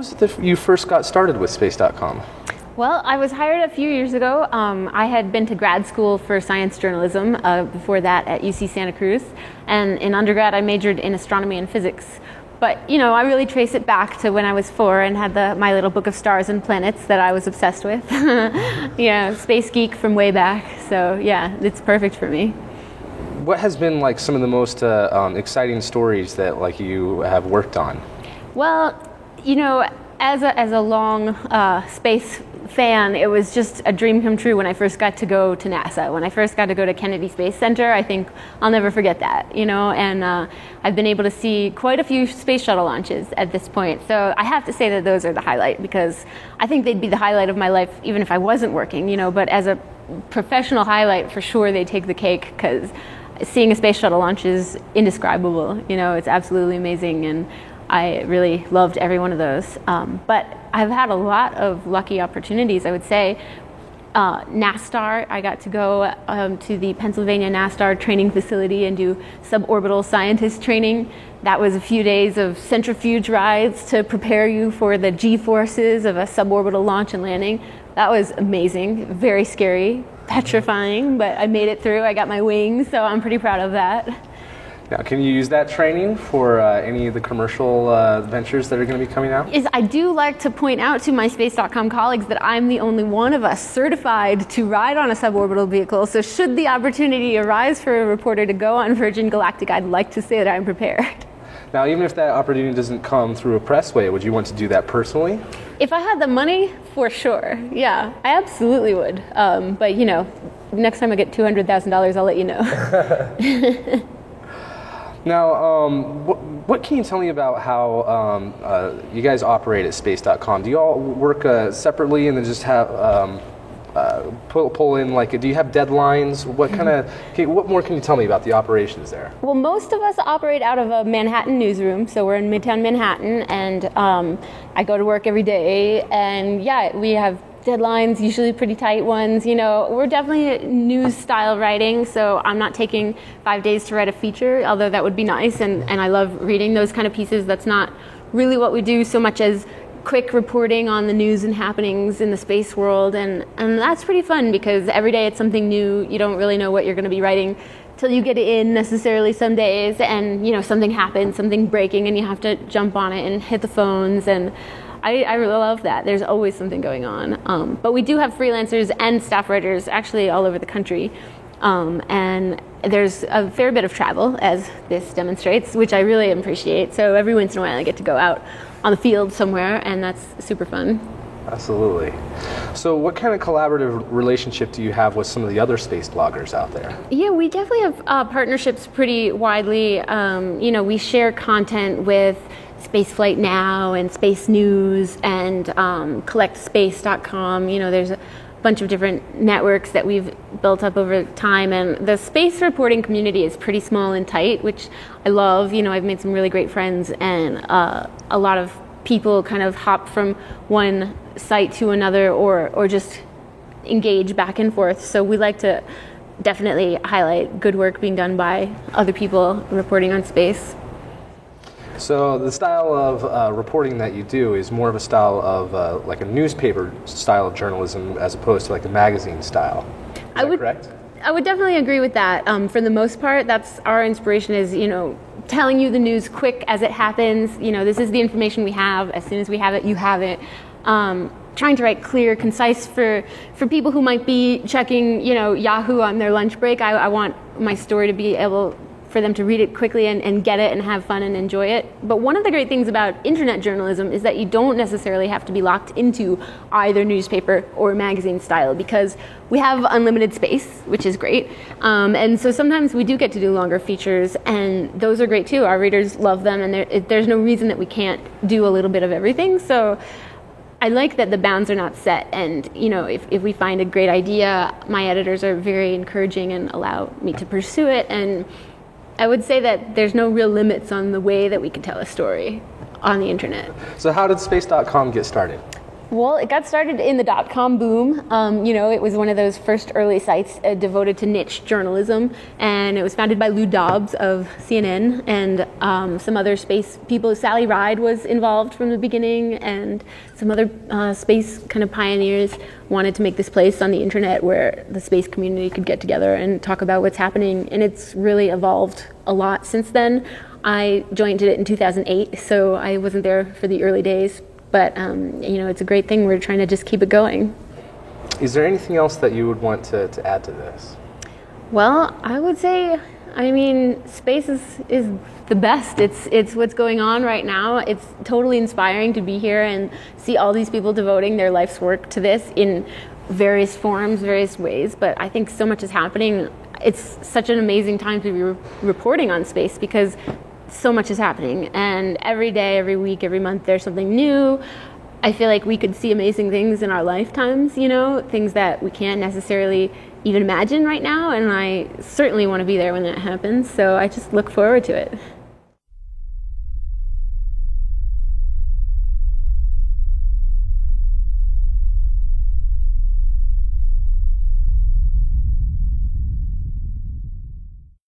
was it that you first got started with Space.com? Well, I was hired a few years ago. I had been to grad school for science journalism before that at UC Santa Cruz. And in undergrad, I majored in astronomy and physics. But, I really trace it back to when I was 4 and had my little book of stars and planets that I was obsessed with. Yeah, space geek from way back. So, yeah, it's perfect for me. What has been like some of the most exciting stories that like you have worked on? Well, as a long space fan, it was just a dream come true when I first got to go to NASA. When I first got to go to Kennedy Space Center, I think I'll never forget that, and I've been able to see quite a few space shuttle launches at this point. So I have to say that those are the highlight, because I think they'd be the highlight of my life even if I wasn't working, but as a professional highlight, for sure they take the cake, because seeing a space shuttle launch is indescribable. It's absolutely amazing, and I really loved every one of those. But I've had a lot of lucky opportunities, I would say. NASTAR, I got to go to the Pennsylvania NASTAR training facility and do suborbital scientist training. That was a few days of centrifuge rides to prepare you for the G-forces of a suborbital launch and landing. That was amazing, very scary, petrifying, but I made it through. I got my wings, so I'm pretty proud of that. Now, can you use that training for any of the commercial ventures that are going to be coming out? I do like to point out to my Space.com colleagues that I'm the only one of us certified to ride on a suborbital vehicle. So should the opportunity arise for a reporter to go on Virgin Galactic, I'd like to say that I'm prepared. Now, even if that opportunity doesn't come through a pressway, would you want to do that personally? If I had the money, for sure. Yeah, I absolutely would. But, next time I get $200,000, I'll let you know. Now, what can you tell me about how you guys operate at Space.com? Do you all work separately and then just have pull in, do you have deadlines? What more can you tell me about the operations there? Well, most of us operate out of a Manhattan newsroom, so we're in Midtown Manhattan, and I go to work every day, and yeah, we have deadlines, usually pretty tight ones. We're definitely news style writing, so I'm not taking 5 days to write a feature, although that would be nice, and I love reading those kind of pieces. That's not really what we do so much as quick reporting on the news and happenings in the space world, and that's pretty fun, because every day it's something new. You don't really know what you're going to be writing till you get in necessarily some days, and something happens, something breaking, and you have to jump on it and hit the phones, and I really love that. There's always something going on. But we do have freelancers and staff writers actually all over the country. And there's a fair bit of travel, as this demonstrates, which I really appreciate. So every once in a while I get to go out on the field somewhere, and that's super fun. Absolutely. So what kind of collaborative relationship do you have with some of the other space bloggers out there? Yeah, we definitely have partnerships pretty widely. We share content with Spaceflight Now and Space News and CollectSpace.com. There's a bunch of different networks that we've built up over time, and the space reporting community is pretty small and tight, which I love. I've made some really great friends, and a lot of people kind of hop from one site to another or just engage back and forth. So we like to definitely highlight good work being done by other people reporting on space. So the style of reporting that you do is more of a style of like a newspaper style of journalism as opposed to like a magazine style. Is that correct? I would definitely agree with that. For the most part, that's our inspiration is, telling you the news quick as it happens. This is the information we have. As soon as we have it, you have it. Trying to write clear, concise for people who might be checking, Yahoo on their lunch break. I want my story to be able for them to read it quickly and get it and have fun and enjoy it. But one of the great things about internet journalism is that you don't necessarily have to be locked into either newspaper or magazine style, because we have unlimited space, which is great. And so sometimes we do get to do longer features, and those are great too. Our readers love them, and there's no reason that we can't do a little bit of everything. So I like that the bounds are not set, and if we find a great idea, my editors are very encouraging and allow me to pursue it. And I would say that there's no real limits on the way that we can tell a story on the internet. So how did Space.com get started? Well, it got started in the dot-com boom. It was one of those first early sites devoted to niche journalism, and it was founded by Lou Dobbs of CNN and some other space people. Sally Ride was involved from the beginning, and some other space kind of pioneers wanted to make this place on the internet where the space community could get together and talk about what's happening, and it's really evolved a lot since then. I joined it in 2008, so I wasn't there for the early days. But, it's a great thing. We're trying to just keep it going. Is there anything else that you would want to add to this? Well, I would say, space is the best. It's what's going on right now. It's totally inspiring to be here and see all these people devoting their life's work to this in various forms, various ways. But I think so much is happening. It's such an amazing time to be reporting on space because so much is happening, and every day, every week, every month, there's something new. I feel like we could see amazing things in our lifetimes, things that we can't necessarily even imagine right now, and I certainly want to be there when that happens, so I just look forward to it.